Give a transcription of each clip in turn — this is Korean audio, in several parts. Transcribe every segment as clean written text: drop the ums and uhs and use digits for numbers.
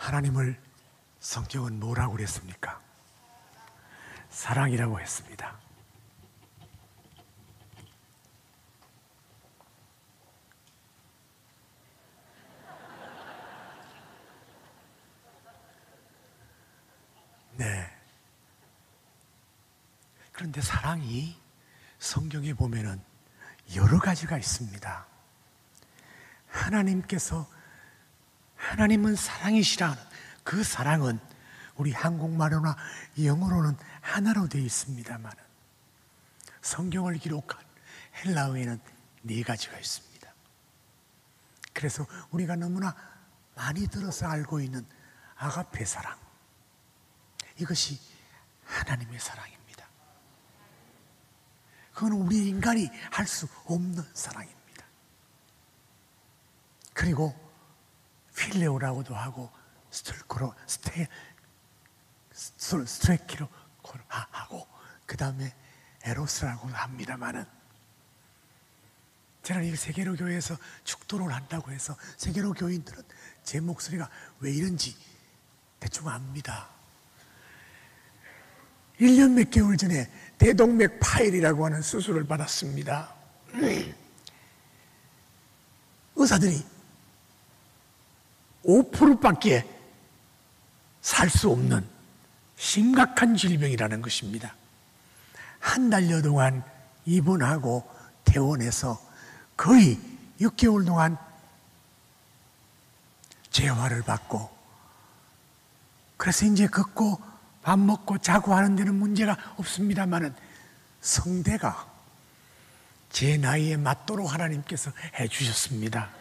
하나님을 성경은 뭐라고 그랬습니까? 사랑이라고 했습니다. 네. 그런데 사랑이 성경에 보면은 여러 가지가 있습니다. 하나님은 사랑이시라 하는 그 사랑은 우리 한국말로나 영어로는 하나로 되어 있습니다만 성경을 기록한 헬라어에는 4가지가 있습니다. 그래서 우리가 너무나 많이 들어서 알고 있는 아가페 사랑, 이것이 하나님의 사랑입니다. 그건 우리 인간이 할 수 없는 사랑입니다. 그리고 필레오라고도 하고 스트레키로 하고 그 다음에 에로스라고 합니다만은, 저는 이 세계로 교회에서 축도를 한다고 해서 세계로 교인들은 제 목소리가 왜 이런지 대충 압니다. 1년 몇 개월 전에 대동맥 파열이라고 하는 수술을 받았습니다. 의사들이 5%밖에 살 수 없는 심각한 질병이라는 것입니다. 한 달여 동안 입원하고 퇴원해서 거의 6개월 동안 재활을 받고, 그래서 이제 걷고 밥 먹고 자고 하는 데는 문제가 없습니다만은 성대가 제 나이에 맞도록 하나님께서 해주셨습니다.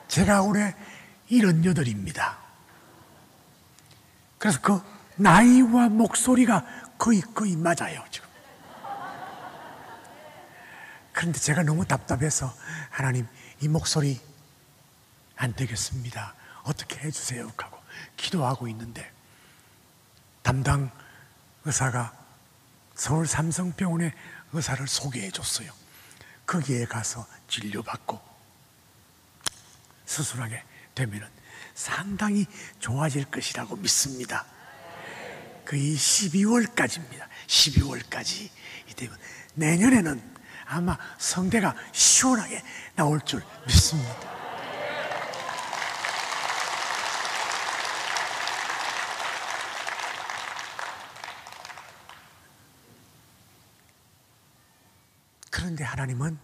제가 올해 78입니다. 그래서 그 나이와 목소리가 거의 맞아요, 지금. 그런데 제가 너무 답답해서 하나님, 이 목소리 안 되겠습니다. 어떻게 해주세요 하고 기도하고 있는데, 담당 의사가 서울 삼성병원의 의사를 소개해 줬어요. 거기에 가서 진료받고 수술하게 되면 상당히 좋아질 것이라고 믿습니다. 거의 12월까지입니다. 12월까지 이때면 내년에는 아마 성대가 시원하게 나올 줄 믿습니다. 그런데 하나님은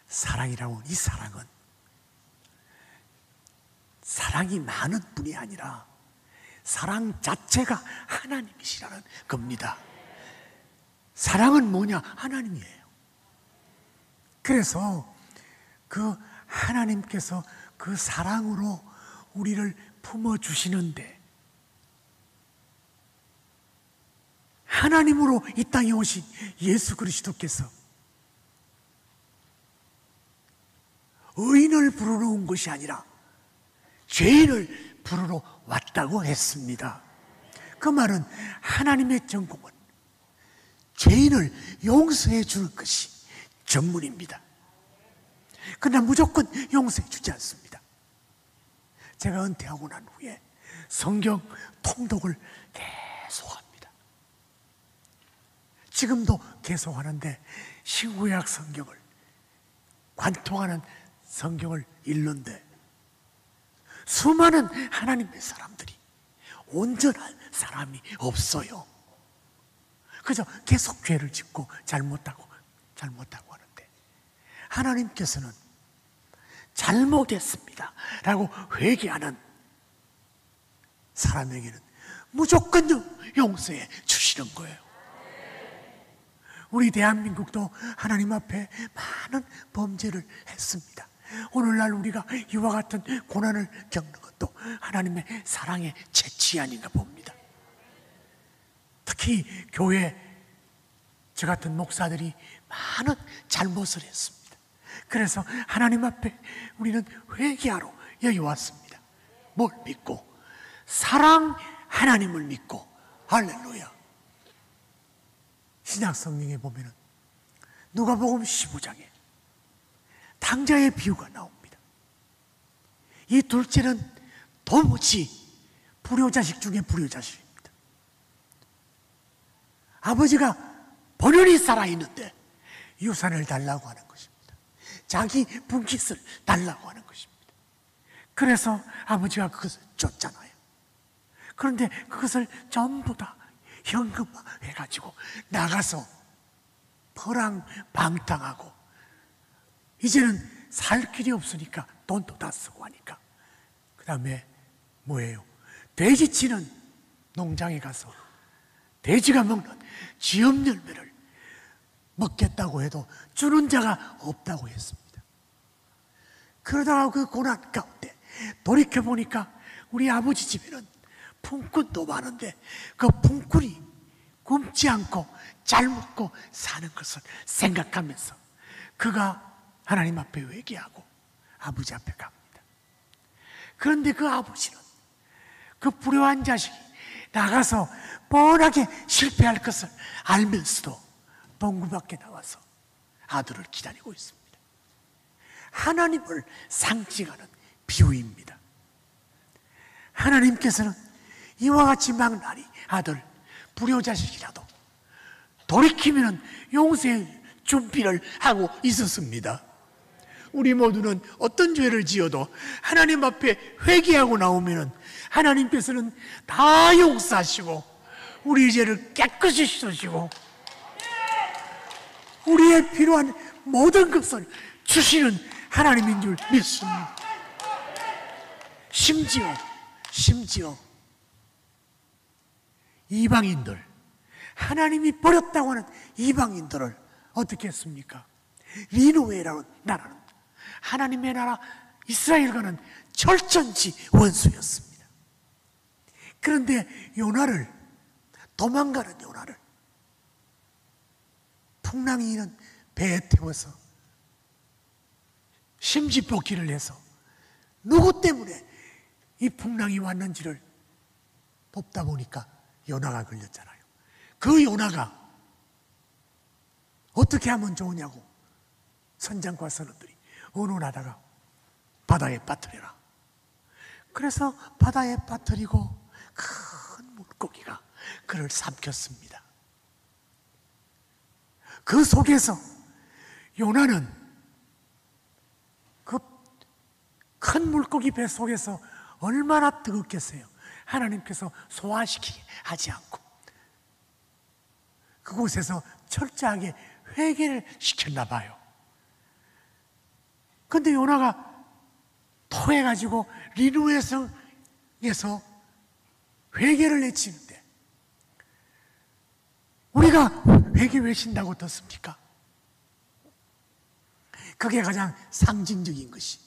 사랑이라고, 이 사랑은 사랑이 많은 뿐이 아니라 사랑 자체가 하나님이시라는 겁니다. 사랑은 뭐냐? 하나님이에요. 그래서 그 하나님께서 그 사랑으로 우리를 품어주시는데, 하나님으로 이 땅에 오신 예수 그리스도께서 의인을 부르러 온 것이 아니라 죄인을 부르러 왔다고 했습니다. 그 말은 하나님의 전공은 죄인을 용서해 줄 것이 전문입니다. 그러나 무조건 용서해 주지 않습니다. 제가 은퇴하고 난 후에 성경 통독을 계속합니다. 지금도 계속하는데 신구약 성경을, 관통하는 성경을 읽는데 수많은 하나님의 사람들이 온전한 사람이 없어요. 그저 계속 죄를 짓고 잘못하고 하는데, 하나님께서는 잘못했습니다 라고 회개하는 사람에게는 무조건 용서해 주시는 거예요. 우리 대한민국도 하나님 앞에 많은 범죄를 했습니다. 오늘날 우리가 이와 같은 고난을 겪는 것도 하나님의 사랑의 채취 아닌가 봅니다. 특히 교회, 저 같은 목사들이 많은 잘못을 했습니다. 그래서 하나님 앞에 우리는 회개하러 여기 왔습니다. 뭘 믿고? 사랑 하나님을 믿고. 할렐루야. 신약 성경에 보면은 누가복음 15장에 당자의 비유가 나옵니다. 이 둘째는 도무지 불효자식 중에 불효자식입니다. 아버지가 본연히 살아있는데 유산을 달라고 하는 것입니다. 자기 분깃을 달라고 하는 것입니다. 그래서 아버지가 그것을 줬잖아요. 그런데 그것을 전부 다 현금화해가지고 나가서 퍼랑방탕하고 이제는 살 길이 없으니까 돈도 다 쓰고 하니까 그 다음에 뭐예요? 돼지 치는 농장에 가서 돼지가 먹는 지엄 열매를 먹겠다고 해도 주는 자가 없다고 했습니다. 그러다가 그 고난 가운데 돌이켜보니까 우리 아버지 집에는 품꾼도 많은데 그 품꾼이 굶지 않고 잘 먹고 사는 것을 생각하면서 그가 하나님 앞에 회개하고 아버지 앞에 갑니다. 그런데 그 아버지는 그 불효한 자식이 나가서 뻔하게 실패할 것을 알면서도 동굴 밖에 나와서 아들을 기다리고 있습니다. 하나님을 상징하는 비유입니다. 하나님께서는 이와 같이 막나니 아들 불효자식이라도 돌이키면 용서의 준비를 하고 있었습니다. 우리 모두는 어떤 죄를 지어도 하나님 앞에 회개하고 나오면 하나님께서는 다 용서하시고 우리 죄를 깨끗이 씻으시고 우리의 필요한 모든 것을 주시는 하나님인 줄 믿습니다. 심지어 이방인들, 하나님이 버렸다고 하는 이방인들을 어떻게 했습니까? 니느웨라는 나라는 하나님의 나라 이스라엘과는 철전지 원수였습니다. 그런데 도망가는 요나를 풍랑이 있는 배에 태워서 심지뽑기를 해서 누구 때문에 이 풍랑이 왔는지를 뽑다 보니까 요나가 걸렸잖아요. 그 요나가 어떻게 하면 좋으냐고 선장과 선원들이 의논하다가 바다에 빠뜨려라. 그래서 바다에 빠뜨리고 큰 물고기가 그를 삼켰습니다. 그 속에서 요나는 그 큰 물고기 배 속에서 얼마나 뜨겁겠어요. 하나님께서 소화시키게 하지 않고 그곳에서 철저하게 회개를 시켰나 봐요. 그런데 요나가 토해가지고 니느웨 성에서 회개를 외치는데 우리가 회개 외친다고 듣습니까? 그게 가장 상징적인 것이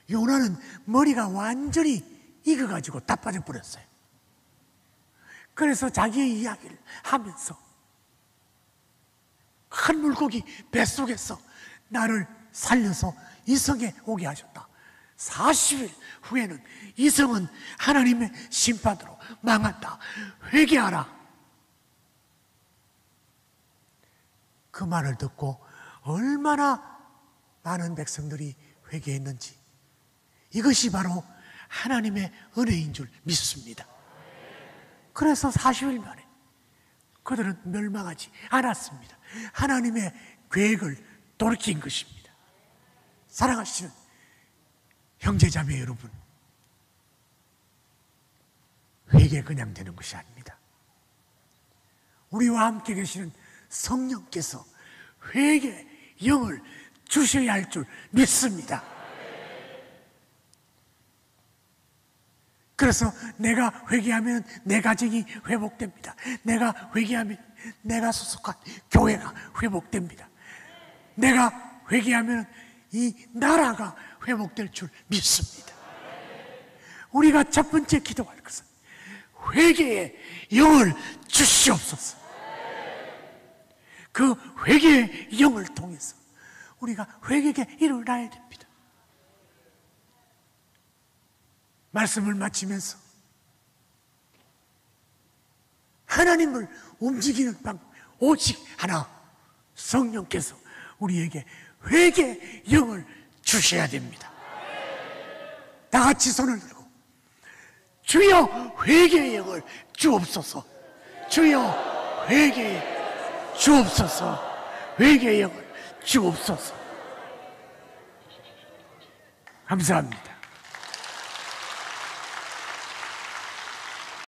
요나는 머리가 완전히 익어가지고 다 빠져버렸어요. 그래서 자기의 이야기를 하면서 큰 물고기 뱃속에서 나를 살려서 이 성에 오게 하셨다. 40일 후에는 이 성은 하나님의 심판으로 망한다. 회개하라. 그 말을 듣고 얼마나 많은 백성들이 회개했는지 이것이 바로 하나님의 은혜인 줄 믿습니다. 그래서 40일 만에 그들은 멸망하지 않았습니다. 하나님의 계획을 돌이킨 것입니다. 사랑하시는 형제자매 여러분, 회개 그냥 되는 것이 아닙니다. 우리와 함께 계시는 성령께서 회개 영을 주셔야 할 줄 믿습니다. 그래서 내가 회개하면 내 가정이 회복됩니다. 내가 회개하면 내가 소속한 교회가 회복됩니다. 내가 회개하면 이 나라가 회복될 줄 믿습니다. 우리가 첫 번째 기도할 것은 회개의 영을 주시옵소서. 그 회개의 영을 통해서 우리가 회개에 일어나야 됩니다. 말씀을 마치면서 하나님을 움직이는 방법 오직 하나, 성령께서 우리에게 회개의 영을 주셔야 됩니다. 다 같이 손을 들고 주여 회개의 영을 주옵소서. 주여 회개의 주옵소서. 회개의 영을 주옵소서. 감사합니다.